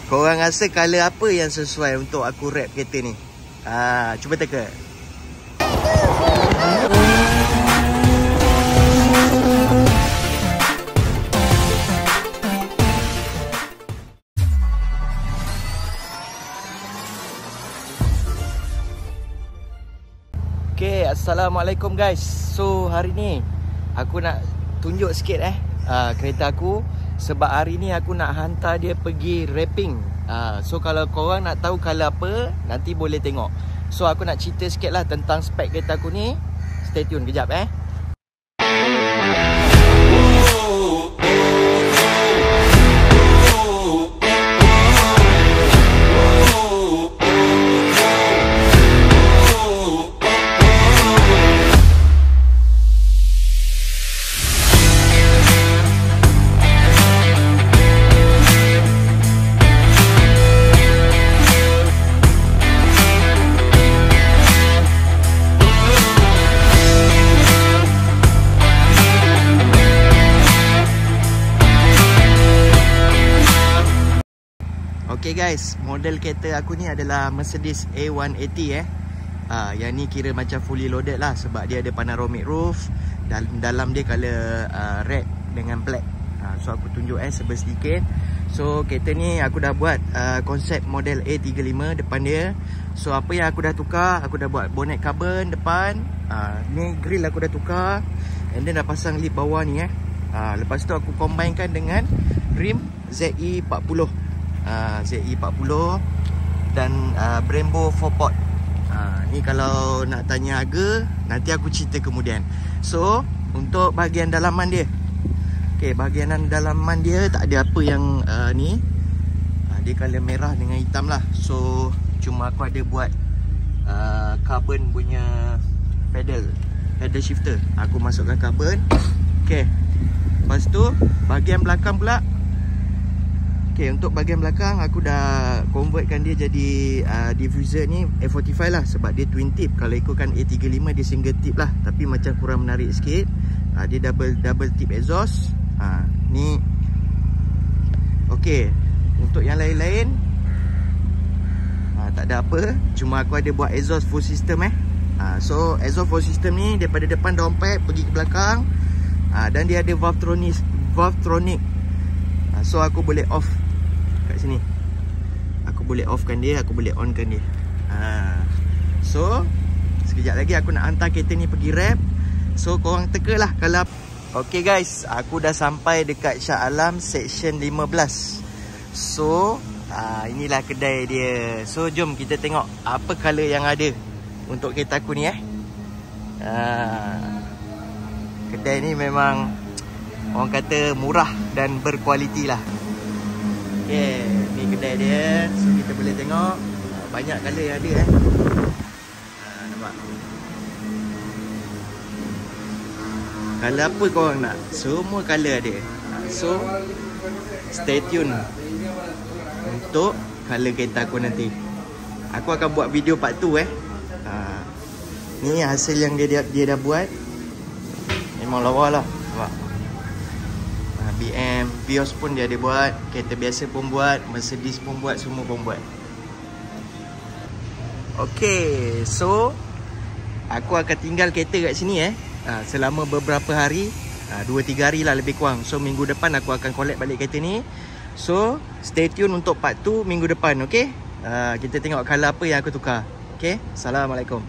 Korang rasa colour apa yang sesuai untuk aku wrap kereta ni? Cuba teka. Okay, Assalamualaikum guys. So hari ni aku nak tunjuk sikit kereta aku. Sebab hari ni aku nak hantar dia pergi wrapping. So kalau korang nak tahu colour apa, nanti boleh tengok. So aku nak cerita sikit lah tentang spek kereta aku ni. Stay tune kejap Okay guys, model kereta aku ni adalah Mercedes A180 yang ni kira macam fully loaded lah. Sebab dia ada panoramic roof. Dalam dia colour red dengan black. So aku tunjuk sebel sedikit. So kereta ni aku dah buat konsep model A35 depan dia. So apa yang aku dah tukar, aku dah buat bonnet carbon depan. Ni grill aku dah tukar. And then dah pasang lip bawah ni lepas tu aku combinekan dengan rim ZE40 ZE40 dan Brembo 4-port. Ni kalau nak tanya harga, nanti aku cerita kemudian. So untuk bahagian dalaman dia, okay, bahagian dalaman dia tak ada apa yang ni dia colour merah dengan hitam lah. So cuma aku ada buat carbon punya pedal shifter. Aku masukkan carbon. Okay, lepas tu bahagian belakang pula. Okay, untuk bahagian belakang aku dah convertkan dia jadi diffuser ni A45 lah. Sebab dia twin tip. Kalau ikutkan A35 dia single tip lah. Tapi macam kurang menarik sikit. Dia double tip exhaust. Ni okay. Untuk yang lain-lain tak ada apa. Cuma aku ada buat exhaust full system So exhaust full system ni daripada depan downpipe pergi ke belakang. Dan dia ada valvetronic. So aku boleh off kat sini. Aku boleh offkan dia, aku boleh onkan dia. So sekejap lagi aku nak hantar kereta ni pergi wrap. So korang teka lah kalau. Okay guys, aku dah sampai dekat Shah Alam section 15. So inilah kedai dia. So jom kita tengok apa colour yang ada untuk kereta aku ni Kedai ni memang orang kata murah dan berkualiti lah. Okay, ni kedai dia. So kita boleh tengok banyak colour yang ada nampak. Colour apa korang nak, semua colour ada. So stay tune untuk colour kereta aku nanti. Aku akan buat video part 2 Ni hasil yang dia dah buat. Memang lawa lah. Nampak? BM, Vios pun dia ada buat. Kereta biasa pun buat. Mercedes pun buat. Semua pun buat. Okay, so aku akan tinggal kereta kat sini selama beberapa hari. 2-3 hari lah lebih kurang. So minggu depan aku akan collect balik kereta ni. So stay tune untuk part 2 minggu depan. Okay, kita tengok colour apa yang aku tukar. Okay, Assalamualaikum.